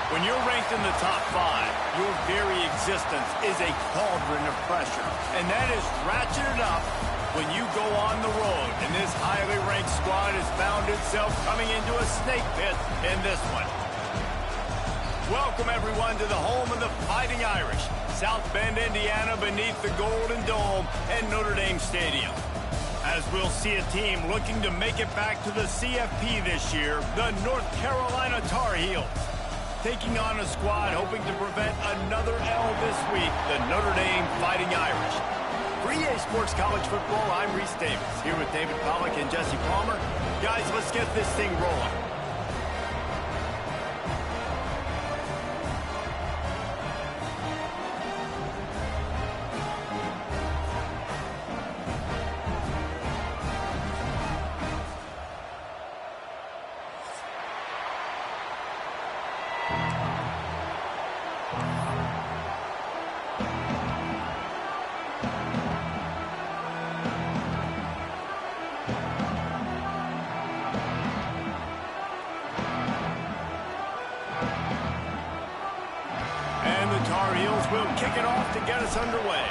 When you're ranked in the top 5, your very existence is a cauldron of pressure. And that is ratcheted up when you go on the road. And this highly ranked squad has found itself coming into a snake pit in this one. Welcome, everyone, to the home of the Fighting Irish, South Bend, Indiana, beneath the Golden Dome and Notre Dame Stadium. As we'll see a team looking to make it back to the CFP this year, the North Carolina Tar Heels. Taking on a squad hoping to prevent another L this week, the Notre Dame Fighting Irish. For EA Sports College Football, I'm Reese Davis, here with David Pollack and Jesse Palmer. Guys, let's get this thing rolling. Tar Heels will kick it off to get us underway.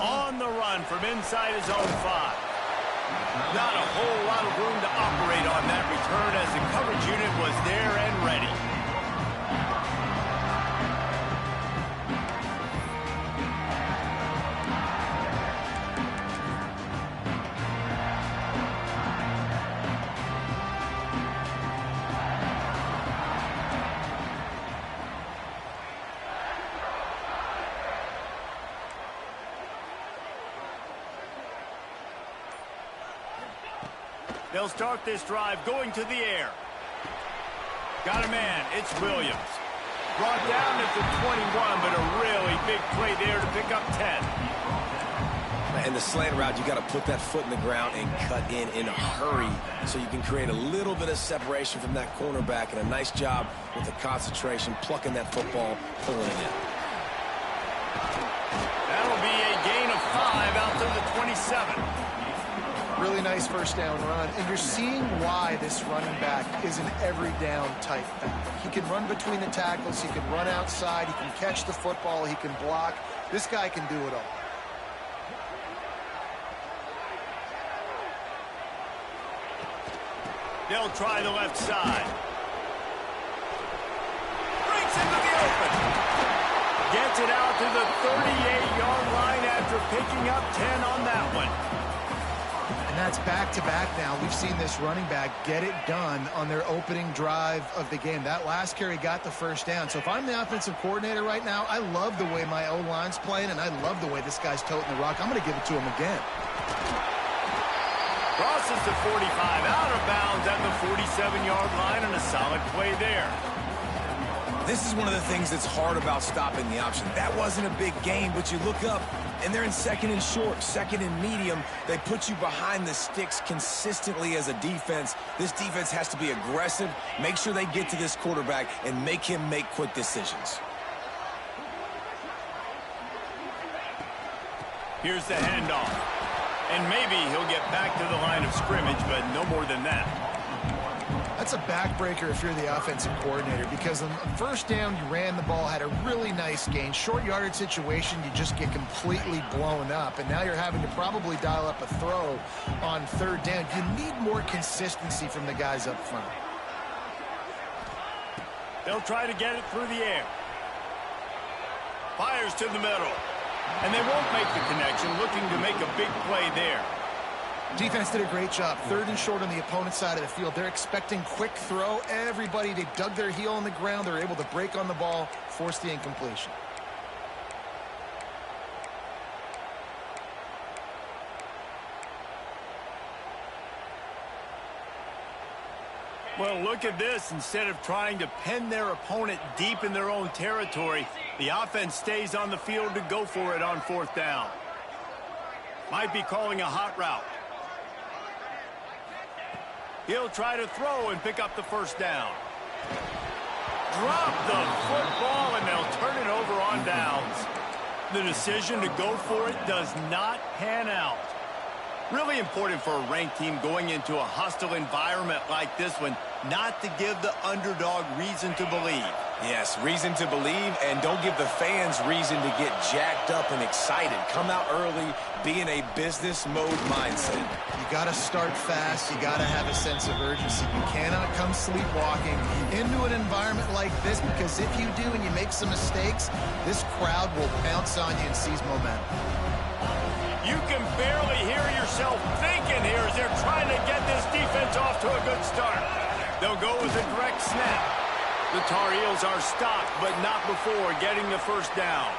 On the run from inside his own 5. Not a whole lot of room to operate on that return as the coverage unit was there and ready. They'll start this drive going to the air. Got a man. It's Williams. Brought down at the 21, but a really big play there to pick up 10. And the slant route, you got to put that foot in the ground and cut in a hurry so you can create a little bit of separation from that cornerback, and a nice job with the concentration, plucking that football, pulling it in. That'll be a gain of 5 out to the 27. Really nice first down run, and you're seeing why this running back is an every down type back. He can run between the tackles, he can run outside, he can catch the football, he can block. This guy can do it all. They'll try the left side. Breaks into the open. Gets it out to the 38-yard line after picking up 10 on that one. And that's back-to-back now. We've seen this running back get it done on their opening drive of the game. That last carry got the first down. So if I'm the offensive coordinator right now, I love the way my O-line's playing, and I love the way this guy's toting the rock. I'm going to give it to him again. Crosses to 45, out of bounds at the 47-yard line, and a solid play there. This is one of the things that's hard about stopping the option. That wasn't a big gain, but you look up, and they're in second and short, second and medium. They put you behind the sticks consistently as a defense. This defense has to be aggressive, make sure they get to this quarterback, and make him make quick decisions. Here's the handoff. And maybe he'll get back to the line of scrimmage, but no more than that. That's a backbreaker if you're the offensive coordinator, because on first down, you ran the ball, had a really nice gain. Short yardage situation, you just get completely blown up, and now you're having to probably dial up a throw on third down. You need more consistency from the guys up front. They'll try to get it through the air. Fires to the middle. And they won't make the connection, looking to make a big play there. Defense did a great job. Third and short on the opponent's side of the field. They're expecting quick throw. Everybody, they dug their heel on the ground. They're able to break on the ball, force the incompletion. Well, look at this. Instead of trying to pen their opponent deep in their own territory, the offense stays on the field to go for it on fourth down. Might be calling a hot route. He'll try to throw and pick up the first down. Drop the football, and they'll turn it over on downs. The decision to go for it does not pan out. Really important for a ranked team going into a hostile environment like this one, not to give the underdog reason to believe. Yes, reason to believe, and don't give the fans reason to get jacked up and excited. Come out early, be in a business mode mindset. You got to start fast. You got to have a sense of urgency. You cannot come sleepwalking into an environment like this, because if you do and you make some mistakes, this crowd will pounce on you and seize momentum. You can barely hear yourself thinking here as they're trying to get this defense off to a good start. They'll go with a direct snap. The Tar Heels are stopped, but not before getting the first down.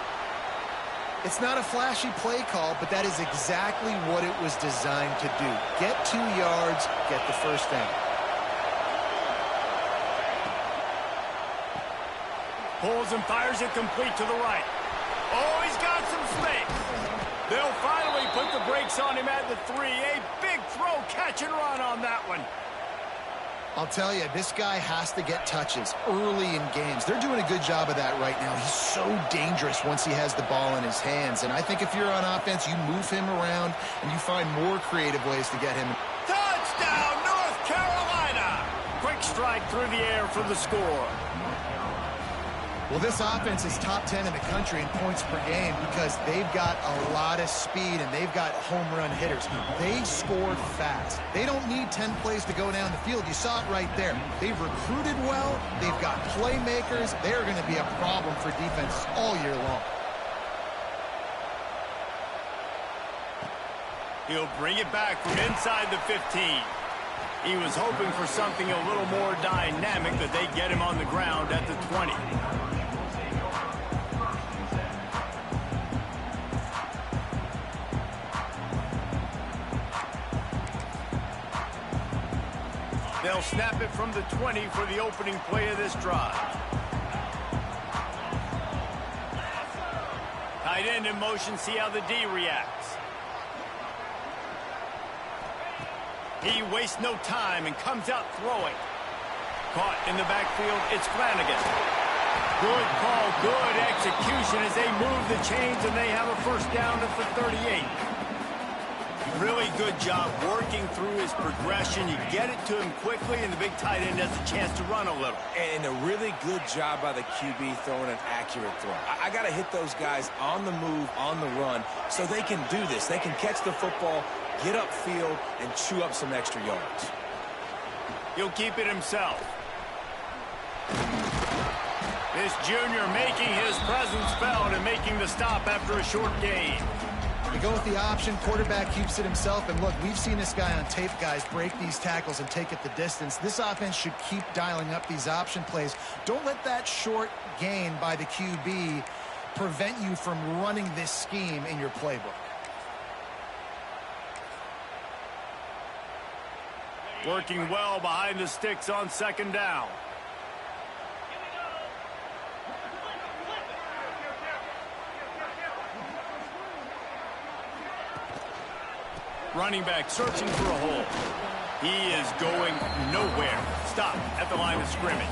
It's not a flashy play call, but that is exactly what it was designed to do. Get 2 yards, get the first down. Pulls and fires it complete to the right. Oh, he's got some space. They'll finally put the brakes on him at the 3. A big throw, catch and run on that one. I'll tell you, this guy has to get touches early in games. They're doing a good job of that right now. He's so dangerous once he has the ball in his hands. And I think if you're on offense, you move him around and you find more creative ways to get him. Touchdown, North Carolina! Quick strike through the air for the score. Well, this offense is top 10 in the country in points per game because they've got a lot of speed and they've got home run hitters. They scored fast. They don't need 10 plays to go down the field. You saw it right there. They've recruited well. They've got playmakers. They're going to be a problem for defenses all year long. He'll bring it back from inside the 15. He was hoping for something a little more dynamic, but they get him on the ground at the 20. They'll snap it from the 20 for the opening play of this drive. Tight end in motion, see how the D reacts. He wastes no time and comes out throwing. Caught in the backfield, it's Flanagan. Good call, good execution as they move the chains and they have a first down at the 38. Really good job working through his progression. You get it to him quickly, and the big tight end has a chance to run a little. And a really good job by the QB throwing an accurate throw. I got to hit those guys on the move, on the run, so they can do this. They can catch the football, get upfield, and chew up some extra yards. He'll keep it himself. This junior making his presence felt and making the stop after a short gain. They go with the option, quarterback keeps it himself, and look, we've seen this guy on tape, guys, break these tackles and take it the distance. This offense should keep dialing up these option plays. Don't let that short gain by the QB prevent you from running this scheme in your playbook. Working well behind the sticks on second down. Running back searching for a hole. He is going nowhere. Stop at the line of scrimmage.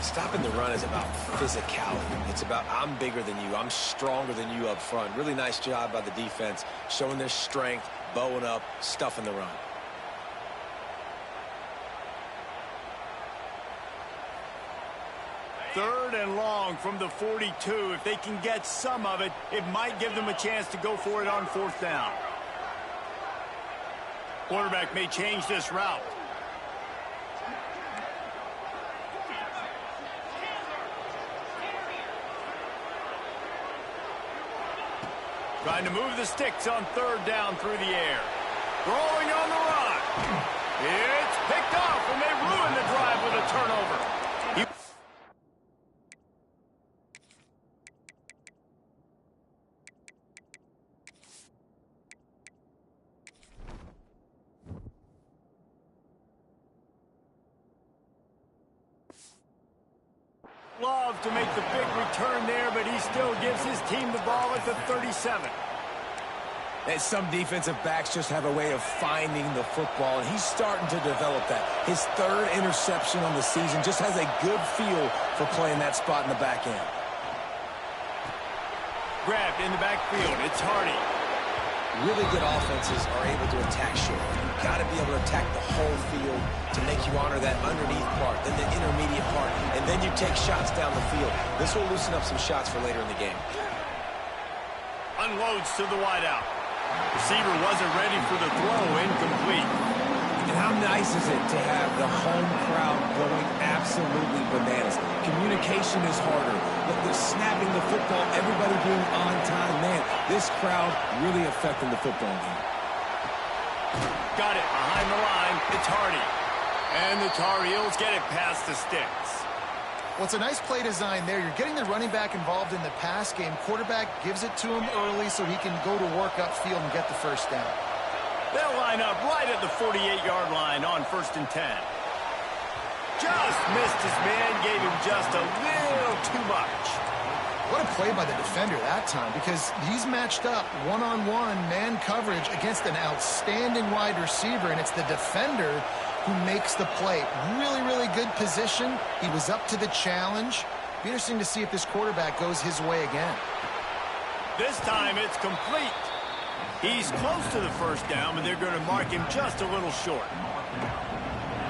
Stopping the run is about physicality. It's about I'm bigger than you. I'm stronger than you up front. Really nice job by the defense, showing their strength, bowing up, stuffing the run. Third and long from the 42. If they can get some of it, it might give them a chance to go for it on fourth down. Quarterback may change this route. Trying to move the sticks on third down through the air. Throwing on the run. It's picked off, and they ruin the drive with a turnover. Love to make the big return there, but he still gives his team the ball at the 37. And some defensive backs just have a way of finding the football, and he's starting to develop that. His third interception on the season just has a good feel for playing that spot in the back end. Grabbed in the backfield. It's Hardy. Really good offenses are able to attack short. You've got to be able to attack the whole field to make you honor that underneath part, then the intermediate part, and then you take shots down the field. This will loosen up some shots for later in the game. Unloads to the wideout. Receiver wasn't ready for the throw, incomplete. And how nice is it to have the home crowd going absolutely bananas? Communication is harder. The snapping the football, everybody being on time. Man, this crowd really affecting the football game. Got it behind the line. It's Hardy. And the Tar Heels get it past the sticks. Well, it's a nice play design there. You're getting the running back involved in the pass game. Quarterback gives it to him early so he can go to work upfield and get the first down. They'll line up right at the 48-yard line on 1st and 10. Just missed his man, gave him just a little too much. What a play by the defender that time, because he's matched up one-on-one man coverage against an outstanding wide receiver, and it's the defender who makes the play. Really, really good position. He was up to the challenge. Be interesting to see if this quarterback goes his way again. This time it's complete. He's close to the first down, but they're going to mark him just a little short.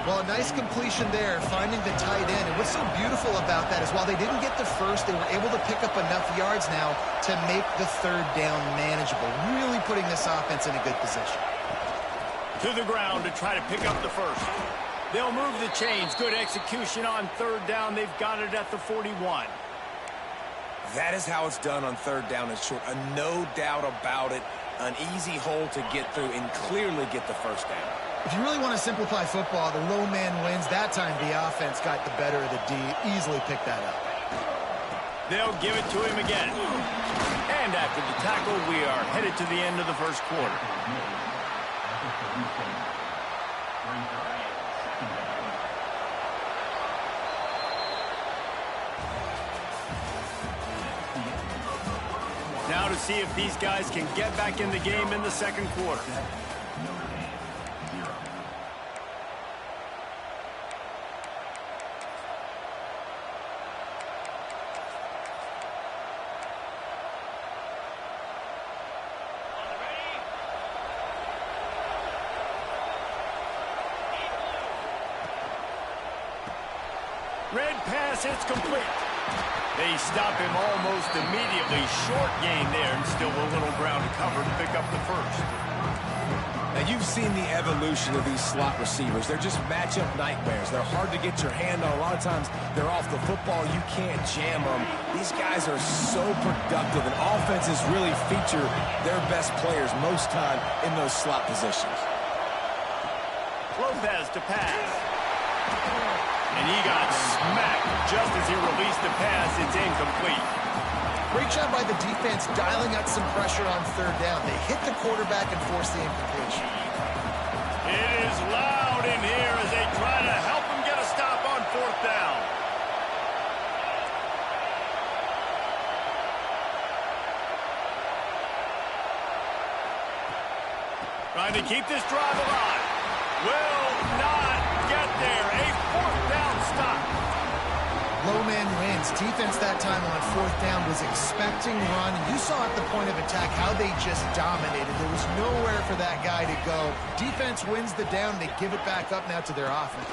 Well, a nice completion there, finding the tight end. And what's so beautiful about that is while they didn't get the first, they were able to pick up enough yards now to make the third down manageable, really putting this offense in a good position. To the ground to try to pick up the first. They'll move the chains. Good execution on third down. They've got it at the 41. That is how it's done on third down and short. No doubt about it. An easy hole to get through and clearly get the first down. If you really want to simplify football, the low man wins. That time the offense got the better of the D. Easily picked that up. They'll give it to him again. And after the tackle, we are headed to the end of the first quarter. Now to see if these guys can get back in the game in the second quarter. Red pass, it's complete. They stop him almost immediately. Short gain there, and still a little ground to cover to pick up the first. Now, you've seen the evolution of these slot receivers. They're just matchup nightmares. They're hard to get your hand on. A lot of times, they're off the football. You can't jam them. These guys are so productive, and offenses really feature their best players most time in those slot positions. Lopez to pass. And he got smacked just as he released the pass. It's incomplete. Great job by the defense dialing out some pressure on third down. They hit the quarterback and forced the incompletion. It is loud in here as they try to help him get a stop on 4th down. Trying to keep this drive alive. Will not get there. A 4th down stop. Low man wins. Defense that time on 4th down was expecting run. You saw at the point of attack how they just dominated. There was nowhere for that guy to go. Defense wins the down. They give it back up now to their offense.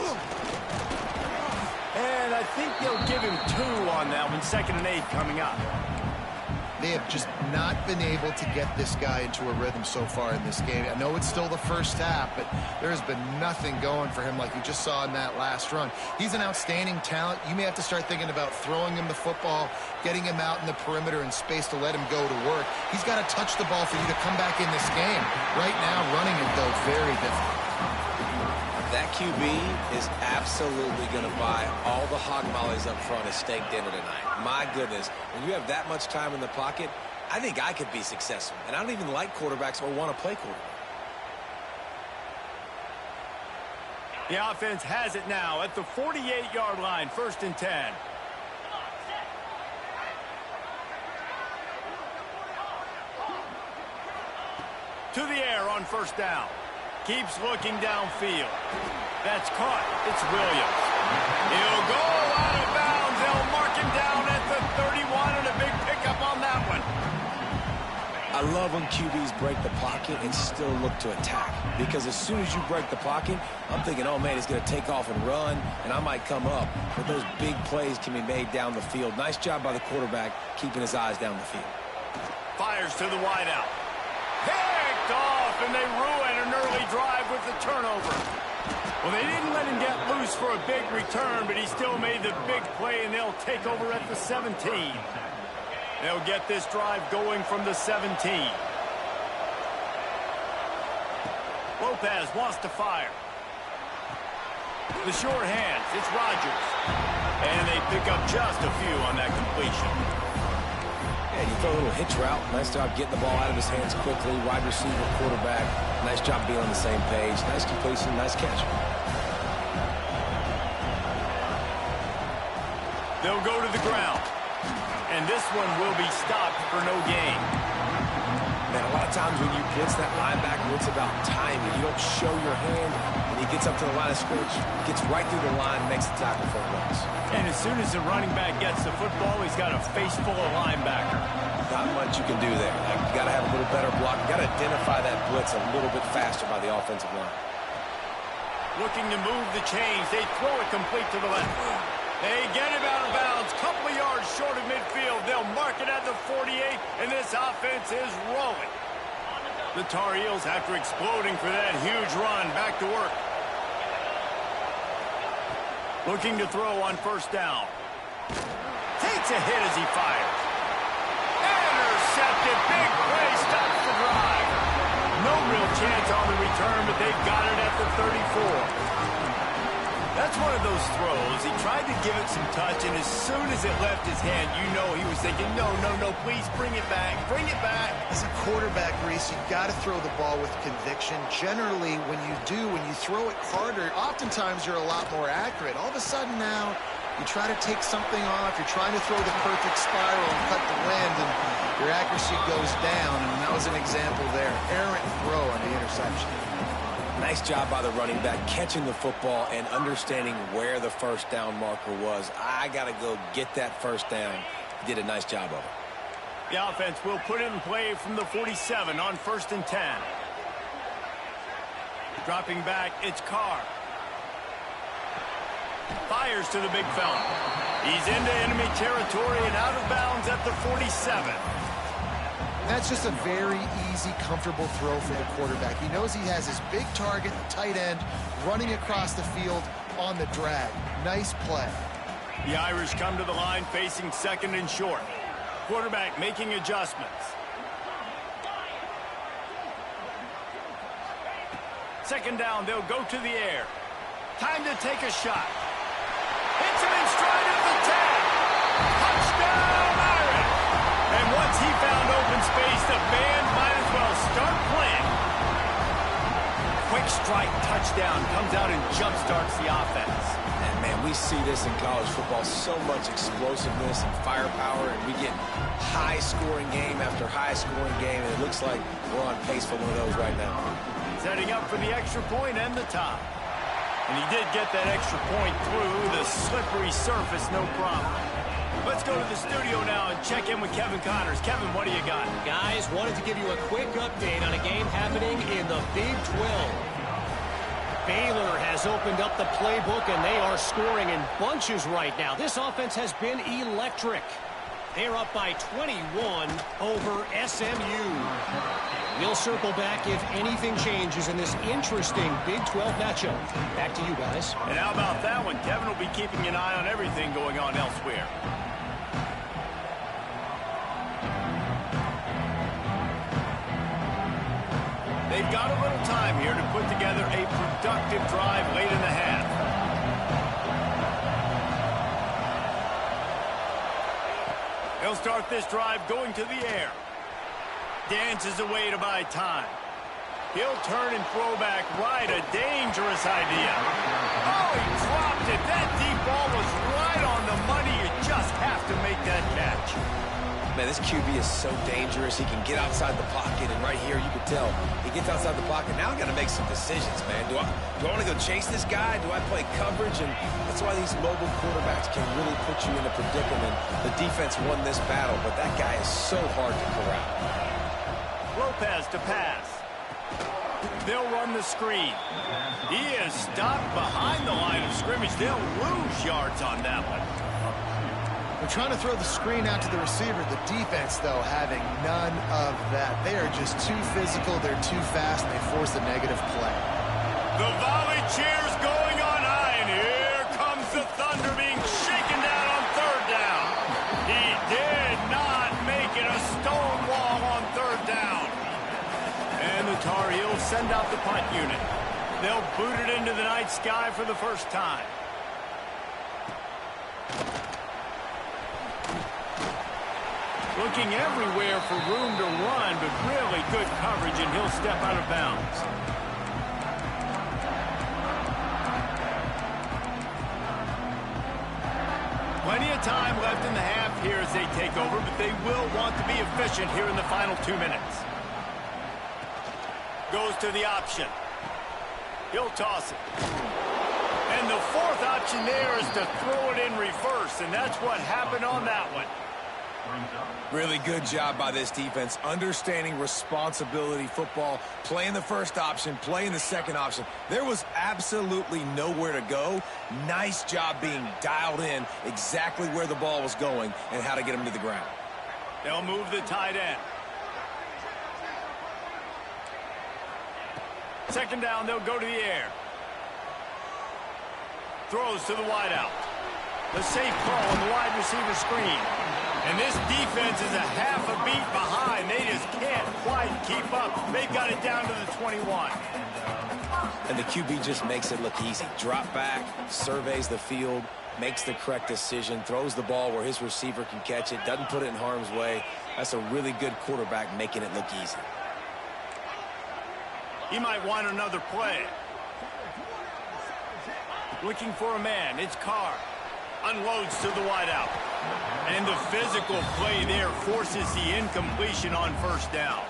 And I think they'll give him 2 on that one. 2nd and 8 coming up. They have just not been able to get this guy into a rhythm so far in this game. I know it's still the first half, but there has been nothing going for him like you just saw in that last run. He's an outstanding talent. You may have to start thinking about throwing him the football, getting him out in the perimeter in space to let him go to work. He's got to touch the ball for you to come back in this game. Right now, running it, though, very difficult. That QB is absolutely going to buy all the hog mollies up front at steak dinner tonight. My goodness, when you have that much time in the pocket, I think I could be successful. And I don't even like quarterbacks or want to play quarterback. The offense has it now at the 48-yard line, 1st and 10. To the air on 1st down. Keeps looking downfield. That's caught. It's Williams. He'll go out of bounds. They'll mark him down at the 31, and a big pickup on that one. I I love when QBs break the pocket and still look to attack. Because as soon as you break the pocket, I'm thinking, oh, man, he's going to take off and run, and I might come up. But those big plays can be made down the field. Nice job by the quarterback keeping his eyes down the field. Fires to the wideout. Picked off, and they ruin an early drive with the turnover. Well, they didn't let him get loose for a big return, but he still made the big play, and they'll take over at the 17. They'll get this drive going from the 17. Lopez wants to fire. The short hands, it's Rodgers. And they pick up just a few on that completion. Yeah, you throw a little hitch route. Nice job getting the ball out of his hands quickly. Wide receiver, quarterback. Nice job being on the same page. Nice completion, nice catch. They'll go to the ground. And this one will be stopped for no gain. Man, a lot of times when you blitz that linebacker, it's about timing. You don't show your hand, and he gets up to the line of scrimmage, gets right through the line, makes the tackle for a loss. And as soon as the running back gets the football, he's got a face full of linebacker. Not much you can do there. Like, you got to have a little better block. You got to identify that blitz a little bit faster by the offensive line. Looking to move the chains. They throw it complete to the left. They get him out of bounds, couple of yards short of midfield. They'll mark it at the 48, and this offense is rolling. The Tar Heels, after exploding for that huge run, back to work. Looking to throw on first down. Takes a hit as he fires. Intercepted, big play, stops the drive. No real chance on the return, but they've got it at the 34. That's one of those throws. He tried to give it some touch, and as soon as it left his hand, you know he was thinking, no, please bring it back, bring it back. As a quarterback, Reese, you've got to throw the ball with conviction. Generally, when you throw it harder, oftentimes you're a lot more accurate. All of a sudden now, you try to take something off, you're trying to throw the perfect spiral and cut the wind, and your accuracy goes down, and that was an example there. Errant throw on the interception. Nice job by the running back, catching the football and understanding where the first down marker was. I got to go get that first down. He did a nice job of it. The offense will put it in play from the 47 on 1st and 10. Dropping back, it's Carr. Fires to the big fella. He's into enemy territory and out of bounds at the 47. That's just a very easy, comfortable throw for the quarterback. He knows he has his big target, the tight end, running across the field on the drag. Nice play. The Irish come to the line facing 2nd and short. Quarterback making adjustments. 2nd down, they'll go to the air. Time to take a shot. Hits him in stride at the 10. Touchdown, Irish! And once he found open space, the band might as well start playing. Quick strike touchdown comes out and jump-starts the offense. And, man, we see this in college football, so much explosiveness and firepower, and we get high-scoring game after high-scoring game, and it looks like we're on pace for one of those right now. Setting up for the extra point and the top. And he did get that extra point through the slippery surface, no problem. Let's go to the studio now and check in with Kevin Connors. Kevin, what do you got? Guys, wanted to give you a quick update on a game happening in the Big 12. Baylor has opened up the playbook, and they are scoring in bunches right now. This offense has been electric. They're up by 21 over SMU. We'll circle back if anything changes in this interesting Big 12 matchup. Back to you guys. And how about that one? Kevin will be keeping an eye on everything going on elsewhere. They've got a little time here to put together a productive drive late in the half. They'll start this drive going to the air. Dances away to buy time. He'll turn and throw back right. A dangerous idea. Oh, he dropped it. That deep ball was right on the money. You just have to make that catch. Man, this QB is so dangerous. He can get outside the pocket, and right here you can tell he gets outside the pocket. Now I got to make some decisions, man. Do I want to go chase this guy? Do I play coverage? And that's why these mobile quarterbacks can really put you in a predicament. The defense won this battle, but that guy is so hard to corral. Lopez to pass. They'll run the screen. He is stopped behind the line of scrimmage. They'll lose yards on that one. They're trying to throw the screen out to the receiver. The defense, though, having none of that. They are just too physical. They're too fast, and they force a negative play. The volley cheers going on high, and here comes the Thunder being shaken down on third down. He did not make it a stone wall on third down. And the Tar Heels send out the punt unit. They'll boot it into the night sky for the first time. Looking everywhere for room to run, but really good coverage, and he'll step out of bounds. Plenty of time left in the half here as they take over, but they will want to be efficient here in the final 2 minutes. Goes to the option. He'll toss it. And the fourth option there is to throw it in reverse, and that's what happened on that one. Really good job by this defense, understanding responsibility football, playing the first option, playing the second option. There was absolutely nowhere to go. Nice job being dialed in exactly where the ball was going and how to get him to the ground. They'll move the tight end. Second down, they'll go to the air. Throws to the wideout. The safe call on the wide receiver screen. And this defense is a half a beat behind. They just can't quite keep up. They've got it down to the 21. And the QB just makes it look easy. Drop back, surveys the field, makes the correct decision, throws the ball where his receiver can catch it, doesn't put it in harm's way. That's a really good quarterback making it look easy. He might want another play. Looking for a man. It's Carr. Unloads to the wideout. And the physical play there forces the incompletion on first down.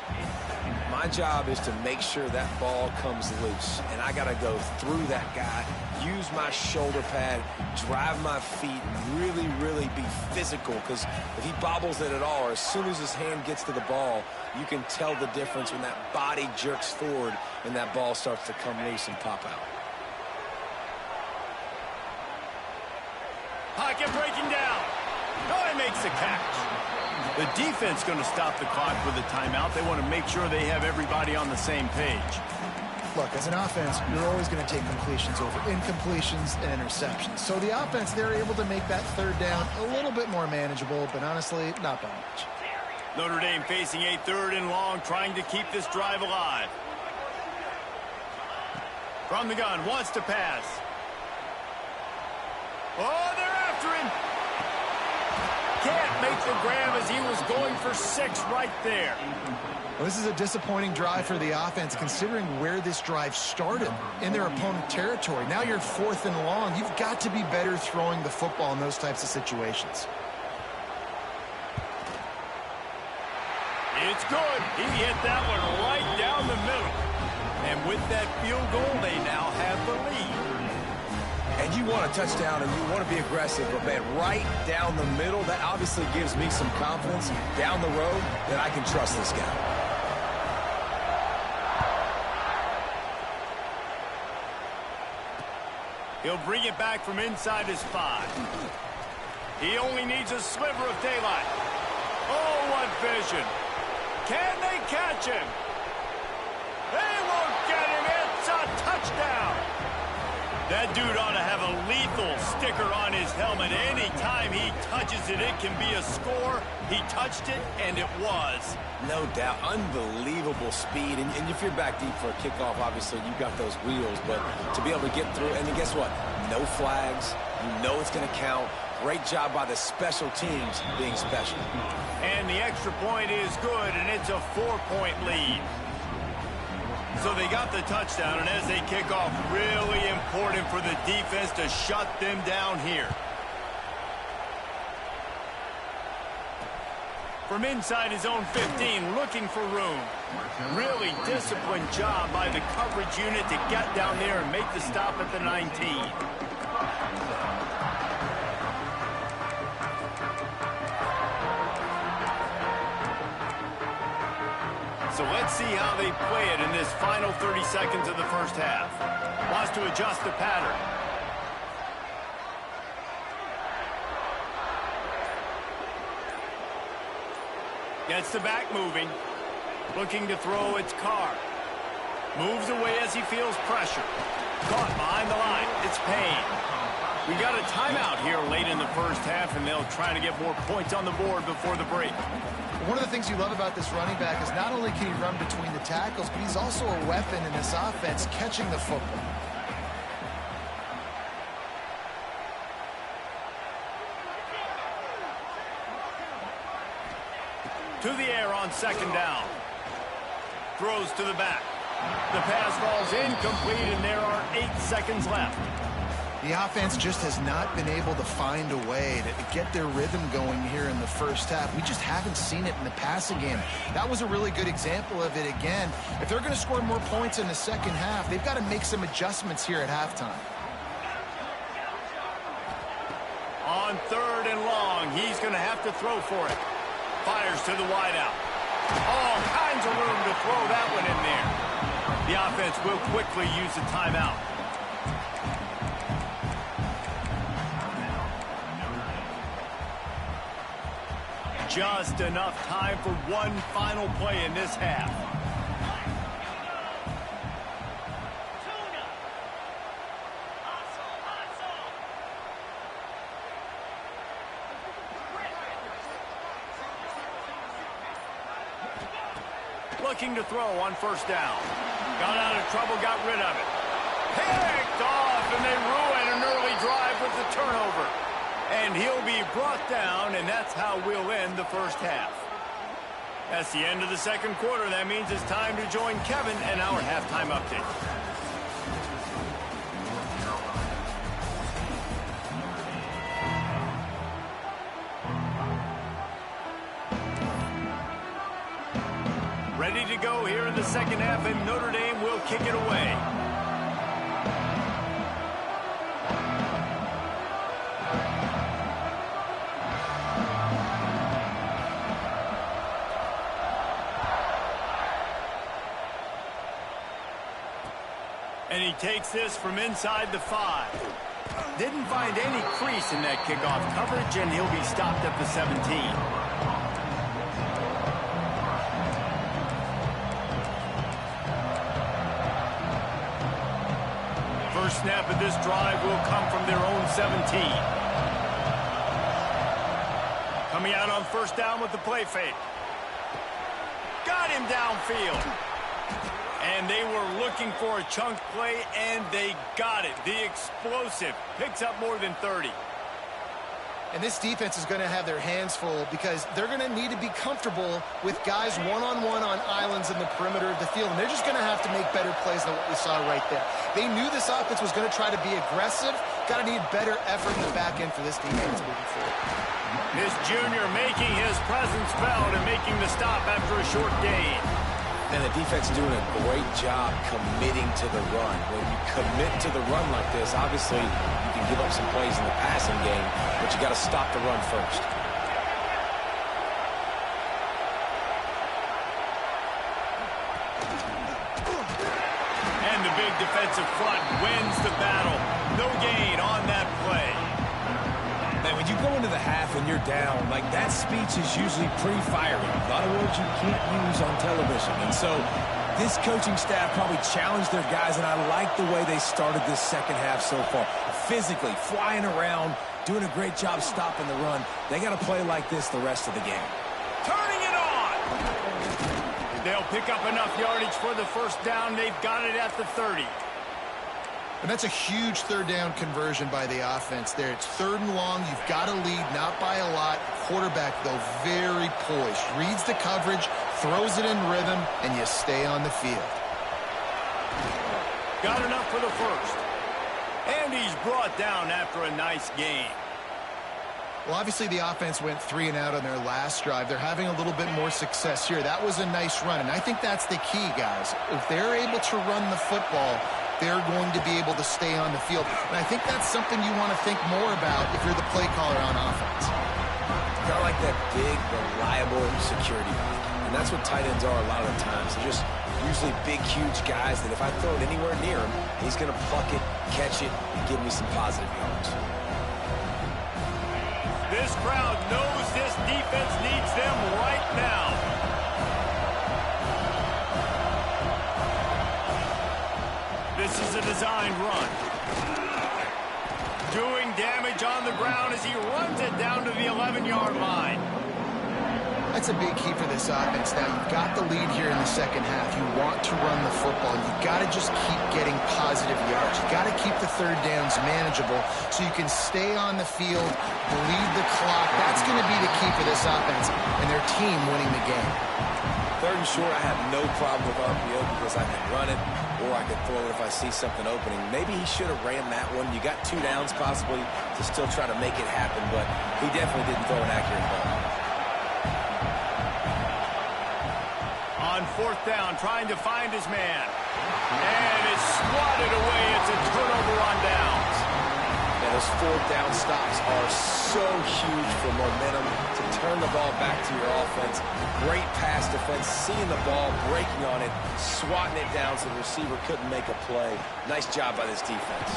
My job is to make sure that ball comes loose. And I got to go through that guy, use my shoulder pad, drive my feet, and really, really be physical. Because if he bobbles it at all, or as soon as his hand gets to the ball, you can tell the difference when that body jerks forward and that ball starts to come loose and pop out. Pocket breaking down. Oh, he makes the catch. The defense going to stop the clock with a timeout. They want to make sure they have everybody on the same page. Look, as an offense, you're always going to take completions over incompletions and interceptions. So the offense, they're able to make that third down a little bit more manageable, but honestly, not by much. Notre Dame facing a third and long, trying to keep this drive alive. From the gun, wants to pass. Oh, they're after him. Can't make the grab as he was going for 6 right there. Well, this is a disappointing drive for the offense, considering where this drive started in their opponent territory. Now you're 4th and long. You've got to be better throwing the football in those types of situations. It's good. He hit that one right down the middle. And with that field goal, they now have the lead. And you want a touchdown and you want to be aggressive, but man, right down the middle, that obviously gives me some confidence down the road that I can trust this guy. He'll bring it back from inside his 5. He only needs a sliver of daylight. Oh, what vision. Can they catch him? They won't get him. It's a touchdown. That dude ought to have a lethal sticker on his helmet. Anytime he touches it, it can be a score. He touched it, and it was. No doubt. Unbelievable speed. And if you're back deep for a kickoff, obviously you've got those wheels. But to be able to get through, and then guess what? No flags. You know it's going to count. Great job by the special teams being special. And the extra point is good, and it's a 4-point lead. So they got the touchdown, and as they kick off, really important for the defense to shut them down here. From inside his own 15, looking for room. Really disciplined job by the coverage unit to get down there and make the stop at the 19. So So let's see how they play it in this final 30 seconds of the first half. Wants to adjust the pattern. Gets the back moving. Looking to throw its car. Moves away as he feels pressure. Caught behind the line. It's Payne. We got a timeout here late in the first half, and they'll try to get more points on the board before the break. One of the things you love about this running back is not only can he run between the tackles, but he's also a weapon in this offense catching the football. To the air on second down. Throws to the back. The pass falls incomplete, and there are 8 seconds left. The offense just has not been able to find a way to get their rhythm going here in the first half. We just haven't seen it in the passing game. That was a really good example of it again. If they're going to score more points in the second half, they've got to make some adjustments here at halftime. On third and long, he's going to have to throw for it. Fires to the wideout. All kinds of room to throw that one in there. The offense will quickly use a timeout. Just enough time for one final play in this half. Looking to throw on first down. Got out of trouble, got rid of it. Picked off, and they ruin an early drive with the turnover. And he'll be brought down, and that's how we'll end the first half. That's the end of the second quarter. That means it's time to join Kevin and our halftime update. Ready to go here in the second half, and Notre Dame will kick it away. And he takes this from inside the 5. Didn't find any crease in that kickoff coverage, and he'll be stopped at the 17. First snap of this drive will come from their own 17. Coming out on first down with the play fake. Got him downfield. And they were looking for a chunk play, and they got it. The explosive picks up more than 30. And this defense is going to have their hands full because they're going to need to be comfortable with guys one-on-one on islands in the perimeter of the field. And they're just going to have to make better plays than what we saw right there. They knew this offense was going to try to be aggressive. Got to need better effort in the back end for this defense moving forward. This junior making his presence felt and making the stop after a short gain. And the defense doing a great job committing to the run. When you commit to the run like this, obviously you can give up some plays in the passing game, but you got to stop the run first. And the big defensive front wins the battle. No gain on that play. Man, when you go into the half and you're down, like that speech is usually pretty fiery. A lot of words you can't use on television. And so this coaching staff probably challenged their guys, and I like the way they started this second half so far. Physically, flying around, doing a great job stopping the run. They got to play like this the rest of the game. Turning it on! They'll pick up enough yardage for the first down. They've got it at the 30. And that's a huge third down conversion by the offense there. It's third and long. You've got to lead, not by a lot. Quarterback, though, very poised. Reads the coverage, throws it in rhythm, and you stay on the field. Got enough for the first. And he's brought down after a nice game. Well, obviously the offense went 3 and out on their last drive. They're having a little bit more success here. That was a nice run, and I think that's the key, guys. If they're able to run the football, they're going to be able to stay on the field. And I think that's something you want to think more about if you're the play caller on offense. Got like that big, reliable security blanket. And that's what tight ends are a lot of the times. They're just usually big, huge guys that if I throw it anywhere near him, he's going to pluck it, catch it, and give me some positive yards. This crowd knows this defense needs them right now. This is a designed run. Doing damage on the ground as he runs it down to the 11-yard line. That's a big key for this offense. Now, you've got the lead here in the second half. You want to run the football. You've got to just keep getting positive yards. You've got to keep the third downs manageable so you can stay on the field, bleed the clock. That's going to be the key for this offense and their team winning the game. Third and short, I have no problem with RPO because I can run it or I can throw it if I see something opening. Maybe he should have ran that one. You got 2 downs possibly to still try to make it happen, but he definitely didn't throw an accurate ball. On 4th down, trying to find his man. And it's swatted away. It's a turnover on downs. And those 4th down stops are so huge for momentum to turn the ball back to your offense. Great pass defense, seeing the ball, breaking on it, swatting it down so the receiver couldn't make a play. Nice job by this defense.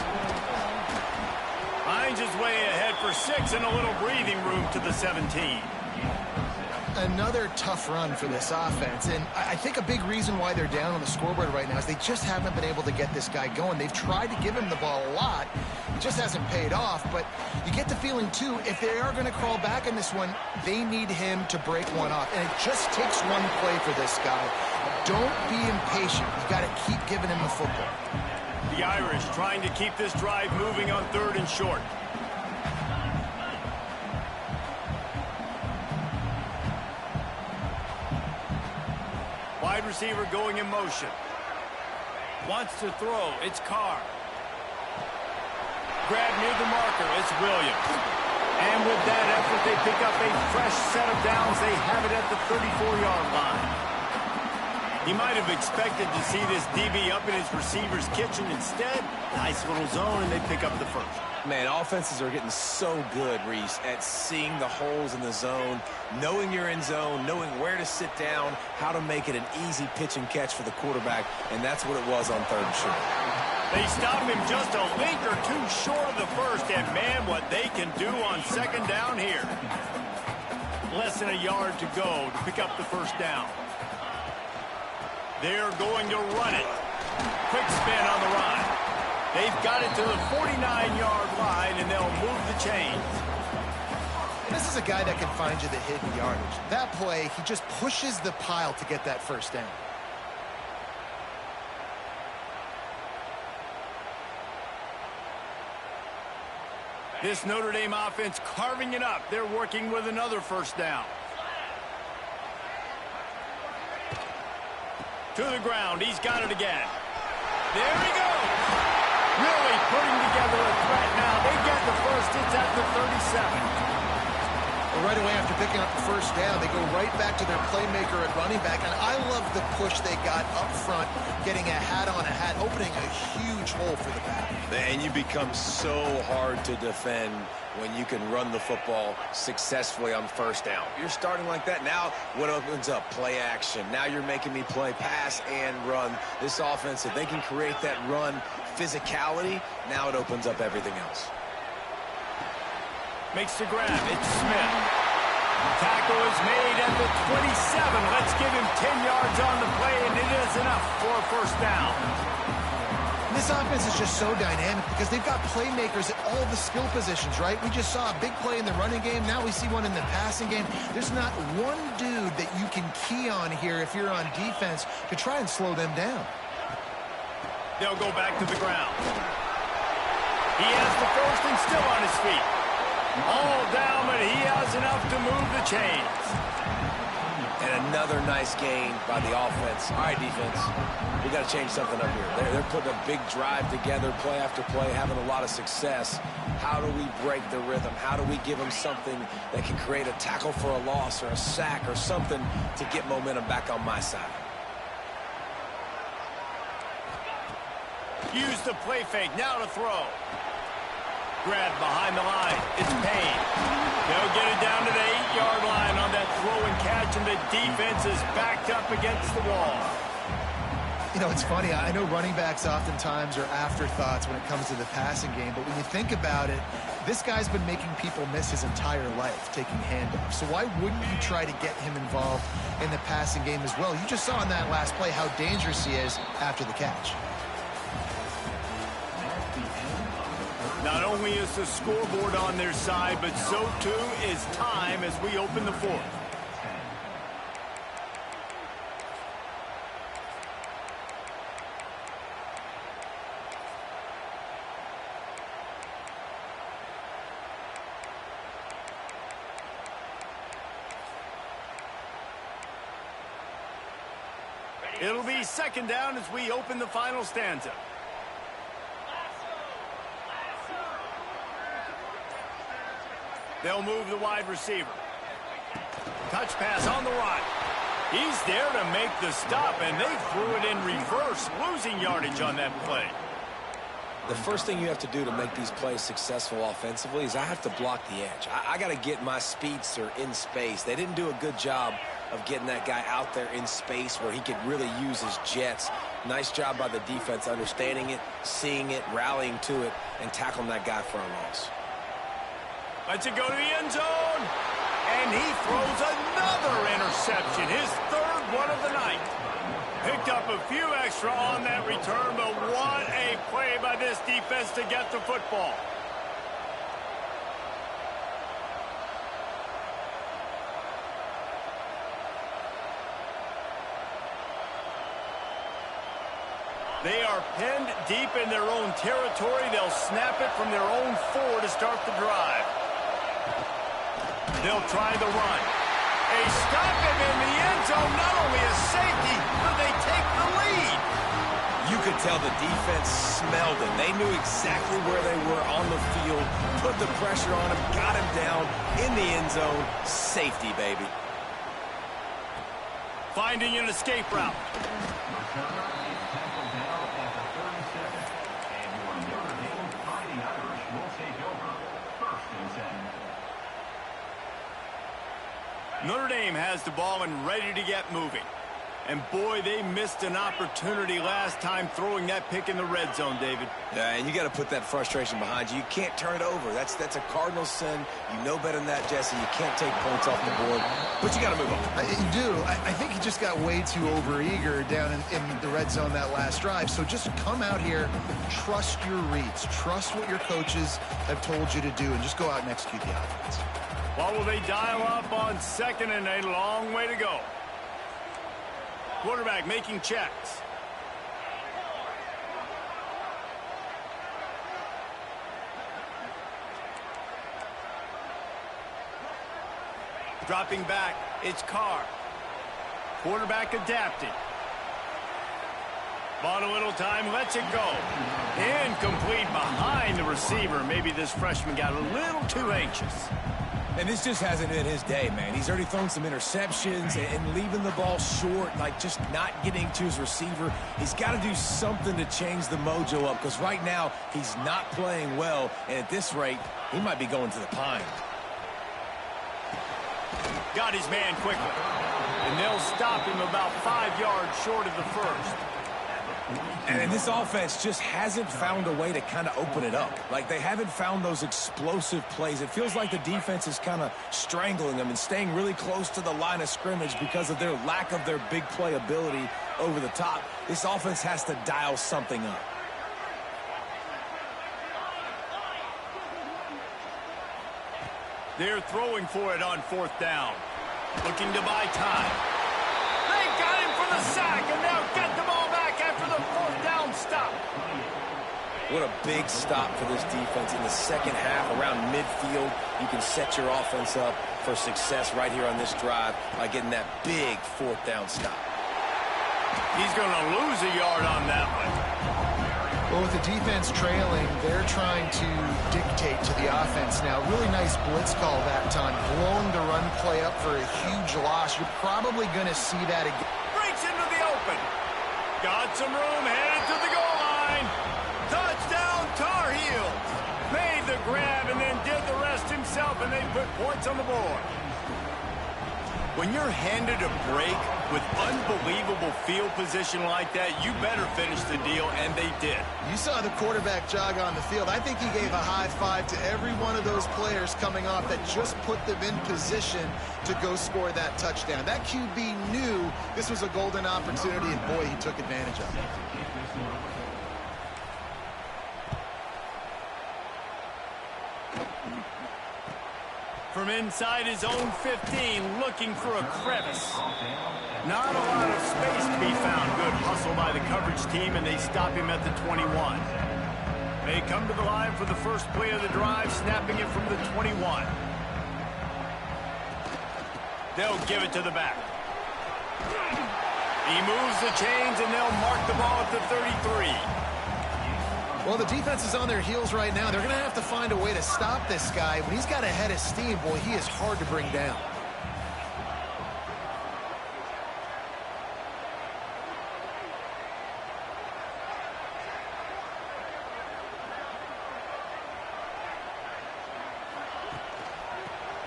Hines is way ahead for 6 and a little breathing room to the 17. Another tough run for this offense, and I think a big reason why they're down on the scoreboard right now is they just haven't been able to get this guy going. They've tried to give him the ball a lot. It just hasn't paid off, but you get the feeling, too, if they are going to crawl back in this one, they need him to break one off, and it just takes one play for this guy. Don't be impatient. You got to keep giving him the football. The Irish trying to keep this drive moving on 3rd and short. Wide receiver going in motion. Wants to throw. It's Carr. Grab near the marker. It's Williams. And with that effort, they pick up a fresh set of downs. They have it at the 34-yard line. He might have expected to see this DB up in his receiver's kitchen. Instead, nice little zone, and they pick up the first. Man, offenses are getting so good, Reese, at seeing the holes in the zone, knowing you're in zone, knowing where to sit down, how to make it an easy pitch and catch for the quarterback, and that's what it was on 3rd and short. They stop him just a link or 2 short of the first, and man, what they can do on 2nd down here. Less than a yard to go to pick up the first down. They're going to run it. Quick spin on the run. They've got it to the 49-yard line, and they'll move the chains. This is a guy that can find you the hidden yardage. That play, he just pushes the pile to get that first down. This Notre Dame offense carving it up. They're working with another first down. To the ground. He's got it again. There he goes. Really putting together a threat now. They get the first. It's at the 37. Well, right away after picking up the first down, they go right back to their playmaker at running back. And I love the push they got up front, getting a hat on a hat, opening a huge hole for the back. And you become so hard to defend when you can run the football successfully on 1st down. You're starting like that. Now what opens up? Play action. Now you're making me play pass and run. This offense, if they can create that run physicality, now it opens up everything else. Makes the grab. It's Smith. Tackle is made at the 27. Let's give him 10 yards on the play, and it is enough for a first down. This offense is just so dynamic because they've got playmakers at all the skill positions, right? We just saw a big play in the running game. Now we see one in the passing game. There's not one dude that you can key on here if you're on defense to try and slow them down. They'll go back to the ground. He has the first and still on his feet. All down, but he has enough to move the chains. And another nice gain by the offense. All right, defense, we got to change something up here. They're putting a big drive together, play after play, having a lot of success. How do we break the rhythm? How do we give them something that can create a tackle for a loss or a sack or something to get momentum back on my side? Use the play fake, now to throw. grab behind the line. It's Payne. They'll get it down to the 8-yard line on that throw and catch, and the defense is backed up against the wall. You know, it's funny. I know running backs oftentimes are afterthoughts when it comes to the passing game, but when you think about it, this guy's been making people miss his entire life taking handoffs. So why wouldn't you try to get him involved in the passing game as well? You just saw in that last play how dangerous he is after the catch. Not only is the scoreboard on their side, but so too is time as we open the fourth. It'll be second down as we open the final stanza. They'll move the wide receiver. Touch pass on the right. He's there to make the stop, and they threw it in reverse, losing yardage on that play. The first thing you have to do to make these plays successful offensively is I have to block the edge. I got to get my speedster in space. They didn't do a good job of getting that guy out there in space where he could really use his jets. Nice job by the defense understanding it, seeing it, rallying to it, and tackling that guy for a loss. Lets it go to the end zone. And he throws another interception, his third one of the night. Picked up a few extra on that return, but what a play by this defense to get the football. They are pinned deep in their own territory. They'll snap it from their own 4 to start the drive. They'll try the run. They stop him in the end zone. Not only a safety, but they take the lead. You could tell the defense smelled it. They knew exactly where they were on the field, put the pressure on him, got him down in the end zone. Safety, baby. Finding an escape route. Notre Dame has the ball and ready to get moving. And boy, they missed an opportunity last time throwing that pick in the red zone, David. Yeah, and you got to put that frustration behind you. You can't turn it over. That's a cardinal sin. You know better than that, Jesse. You can't take points off the board, but you got to move on. You do. I think he just got way too overeager down in the red zone that last drive. So just come out here, trust your reads, trust what your coaches have told you to do, and just go out and execute the offense. What will they dial up on second and a long way to go? Quarterback making checks. Dropping back, it's Carr. Quarterback adapted. Bought a little time, lets it go. Incomplete behind the receiver. Maybe this freshman got a little too anxious. And this just hasn't been his day, man. He's already thrown some interceptions and leaving the ball short, like just not getting to his receiver. He's got to do something to change the mojo up because right now he's not playing well, and at this rate, he might be going to the pine. Got his man quickly, and they'll stop him about 5 yards short of the first. And this offense just hasn't found a way to kind of open it up. Like, they haven't found those explosive plays. It feels like the defense is kind of strangling them and staying really close to the line of scrimmage because of their lack of their big play ability over the top. This offense has to dial something up. They're throwing for it on 4th down. Looking to buy time. They got him for the sack, and they'll get the ball back after the 4th down stop. What a big stop for this defense in the second half around midfield. You can set your offense up for success right here on this drive by getting that big 4th down stop. He's going to lose a yard on that one. Well, with the defense trailing, they're trying to dictate to the offense now. Really nice blitz call that time, blowing the run play up for a huge loss. You're probably going to see that again. Breaks into the open. Got some room, headed to the goal line. Touchdown, Tar Heels. Made the grand himself, and they put points on the board. When you're handed a break with unbelievable field position like that, you better finish the deal, and they did. You saw the quarterback jog on the field. I think he gave a high five to every one of those players coming off that just put them in position to go score that touchdown. That QB knew this was a golden opportunity, and boy, he took advantage of it. From inside his own 15, looking for a crevice. Not a lot of space to be found. Good hustle by the coverage team, and they stop him at the 21. They come to the line for the first play of the drive, snapping it from the 21. They'll give it to the back. He moves the chains, and they'll mark the ball at the 33. Well, the defense is on their heels right now. They're going to have to find a way to stop this guy. When he's got a head of steam, boy, he is hard to bring down.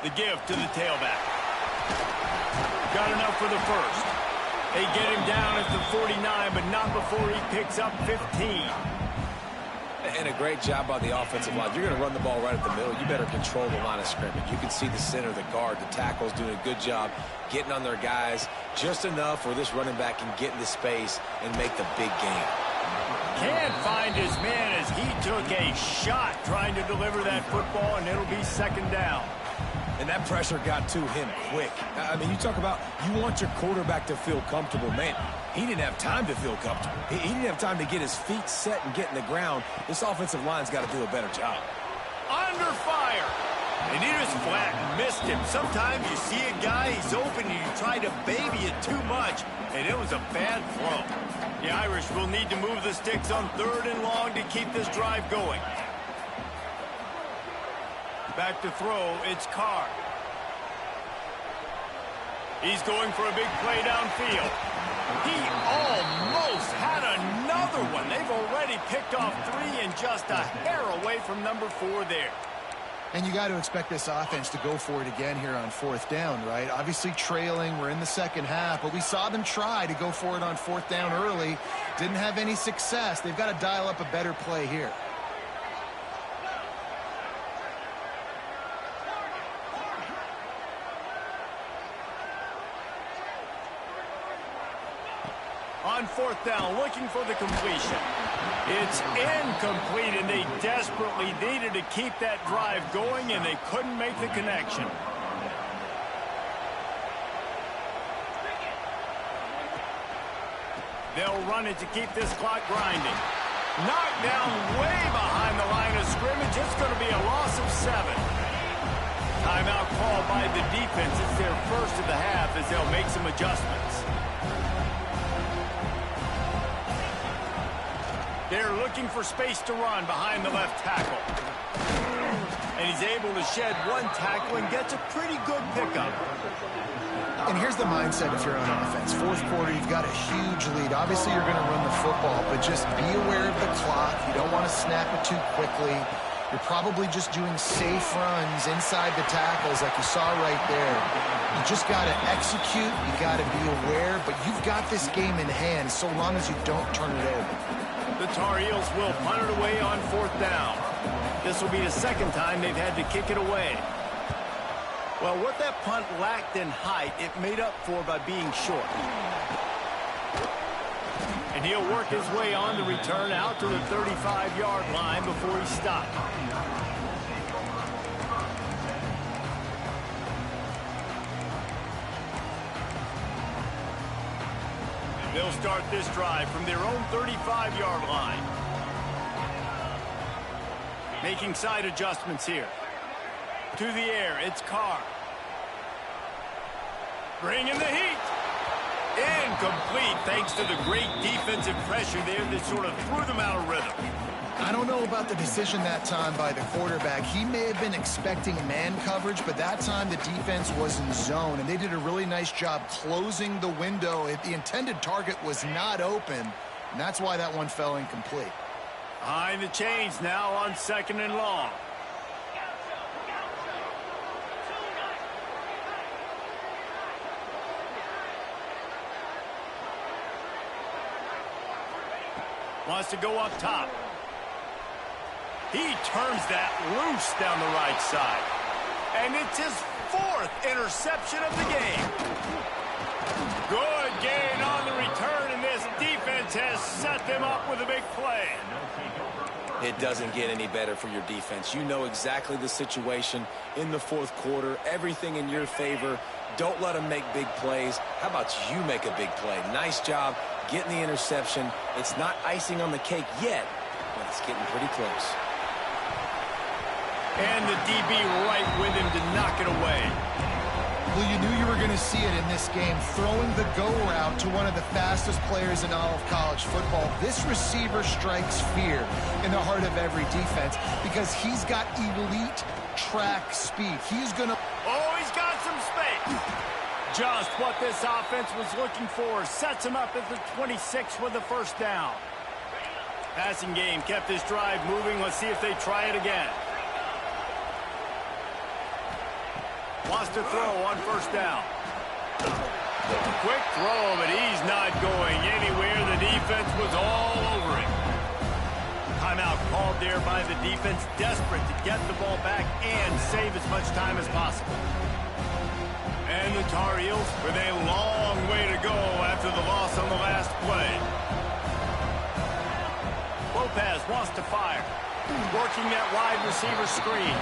The give to the tailback. Got enough for the first. They get him down at the 49, but not before he picks up 15. And a great job by the offensive line. You're going to run the ball right at the middle. You better control the line of scrimmage. You can see the center, the guard, the tackles doing a good job getting on their guys just enough where this running back can get into space and make the big game. Can't find his man as he took a shot trying to deliver that football, and it'll be second down. And that pressure got to him quick. I mean, you talk about you want your quarterback to feel comfortable. Man, he didn't have time to feel comfortable. He didn't have time to get his feet set and get in the ground. This offensive line's got to do a better job. Under fire. And he just flat missed him. Sometimes you see a guy, he's open, and you try to baby it too much, and it was a bad throw. The Irish will need to move the sticks on 3rd and long to keep this drive going. Back to throw, it's Carr. He's going for a big play downfield. He almost had another one. They've already picked off 3 and just a hair away from number 4 there. And you got to expect this offense to go for it again here on 4th down, right? Obviously trailing, we're in the second half, but we saw them try to go for it on 4th down early. Didn't have any success. They've got to dial up a better play here. On 4th down, looking for the completion. It's incomplete, and they desperately needed to keep that drive going, and they couldn't make the connection. They'll run it to keep this clock grinding. Knocked down way behind the line of scrimmage. It's going to be a loss of 7. Timeout called by the defense. It's their first of the half as they'll make some adjustments. They're looking for space to run behind the left tackle. And he's able to shed one tackle and gets a pretty good pickup. And here's the mindset if you're on offense. 4th quarter, you've got a huge lead. Obviously, you're going to run the football, but just be aware of the clock. You don't want to snap it too quickly. You're probably just doing safe runs inside the tackles like you saw right there. You just got to execute. You got to be aware, but you've got this game in hand so long as you don't turn it over. The Tar Heels will punt it away on 4th down. This will be the second time they've had to kick it away. Well, what that punt lacked in height, it made up for by being short. And he'll work his way on the return out to the 35-yard line before he stopped. They'll start this drive from their own 35-yard line. Making side adjustments here. To the air, it's Carr. Bringing the heat. Incomplete thanks to the great defensive pressure there that sort of threw them out of rhythm. I don't know about the decision that time by the quarterback. He may have been expecting man coverage, but that time the defense was in zone, and they did a really nice job closing the window. The intended target was not open, and that's why that one fell incomplete. Behind the chains now on 2nd and long. Wants to go up top. He turns that loose down the right side. And it's his 4th interception of the game. Good gain on the return, and this defense has set them up with a big play. It doesn't get any better for your defense. You know exactly the situation in the 4th quarter. Everything in your favor. Don't let them make big plays. How about you make a big play? Nice job getting the interception. It's not icing on the cake yet, but it's getting pretty close. And the DB right with him to knock it away. Well, you knew you were going to see it in this game, throwing the go route to one of the fastest players in all of college football. This receiver strikes fear in the heart of every defense because he's got elite track speed. He's going to... Oh, he's got some space. Just what this offense was looking for. Sets him up at the 26 with the first down. Passing game kept this drive moving. Let's see if they try it again. Wants to throw on first down. Quick throw, but he's not going anywhere. The defense was all over him. Timeout called there by the defense, desperate to get the ball back and save as much time as possible. And the Tar Heels with a long way to go after the loss on the last play. Lopez wants to fire. Working that wide receiver screen.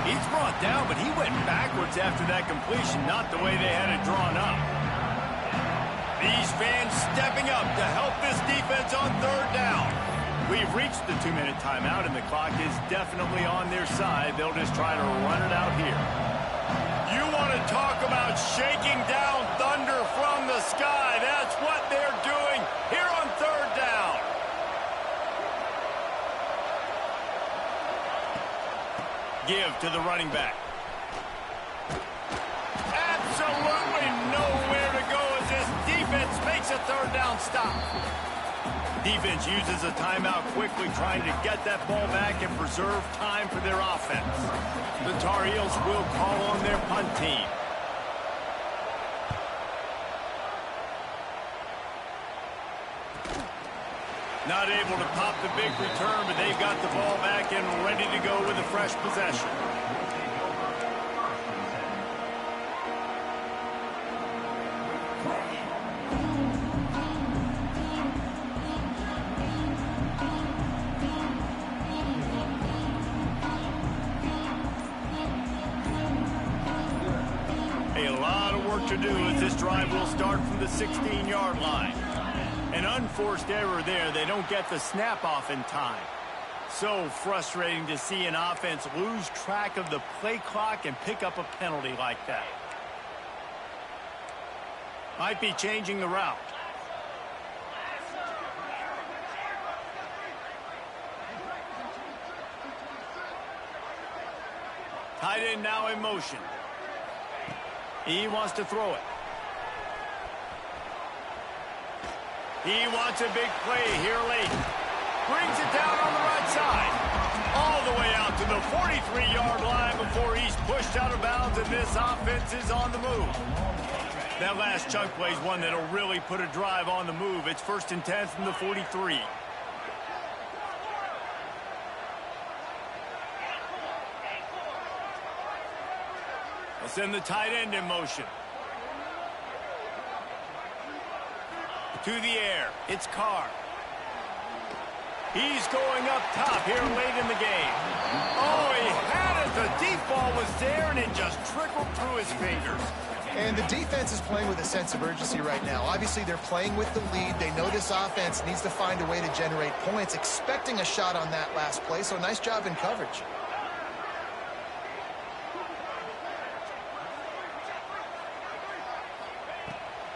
He's brought down, but he went backwards after that completion, not the way they had it drawn up. These fans stepping up to help this defense on 3rd down. We've reached the 2-minute timeout, and the clock is definitely on their side. They'll just try to run it out here. You want to talk about shaking down thunder from the sky. That's what they're doing here on 3rd down. Give to the running back. Absolutely nowhere to go as this defense makes a 3rd down stop. Defense uses a timeout quickly, trying to get that ball back and preserve time for their offense. The Tar Heels will call on their punt team. Not able to pop the big return, but they've got the ball back and ready to go with a fresh possession. A lot of work to do as this drive will start from the 16-yard line. An unforced error there. They don't get the snap off in time. So frustrating to see an offense lose track of the play clock and pick up a penalty like that. Might be changing the route. Tight end now in motion. He wants to throw it. He wants a big play here late. Brings it down on the right side. All the way out to the 43-yard line before he's pushed out of bounds, and this offense is on the move. That last chunk play is one that'll really put a drive on the move. It's 1st and 10 from the 43. They'll send the tight end in motion. To the air, it's Carr. He's going up top here late in the game. Oh, he had it. The deep ball was there, and it just trickled through his fingers. And the defense is playing with a sense of urgency right now. Obviously, they're playing with the lead. They know this offense needs to find a way to generate points, expecting a shot on that last play. So nice job in coverage.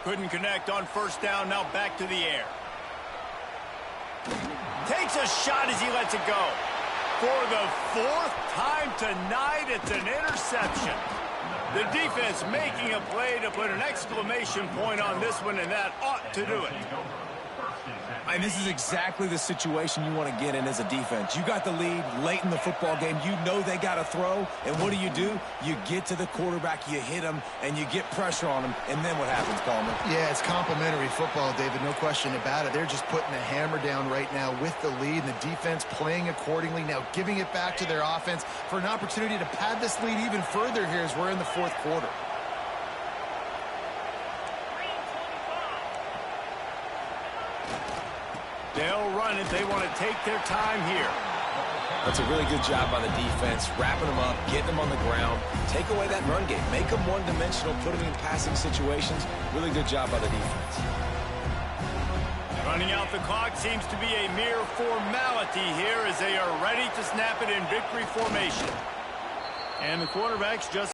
Couldn't connect on first down, now back to the air. Takes a shot as he lets it go. For the 4th time tonight, it's an interception. The defense making a play to put an exclamation point on this one, and that ought to do it. And this is exactly the situation you want to get in as a defense. You got the lead late in the football game. You know they got to throw. And what do? You get to the quarterback, you hit him, and you get pressure on him. And then what happens, Coleman? Yeah, it's complimentary football, David. No question about it. They're just putting the hammer down right now with the lead, and the defense playing accordingly. Now giving it back to their offense for an opportunity to pad this lead even further here as we're in the fourth quarter. They'll run it. They want to take their time here. That's a really good job by the defense, wrapping them up, getting them on the ground, take away that run game, make them one-dimensional, put them in passing situations. Really good job by the defense. Running out the clock seems to be a mere formality here as they are ready to snap it in victory formation. And the quarterback's just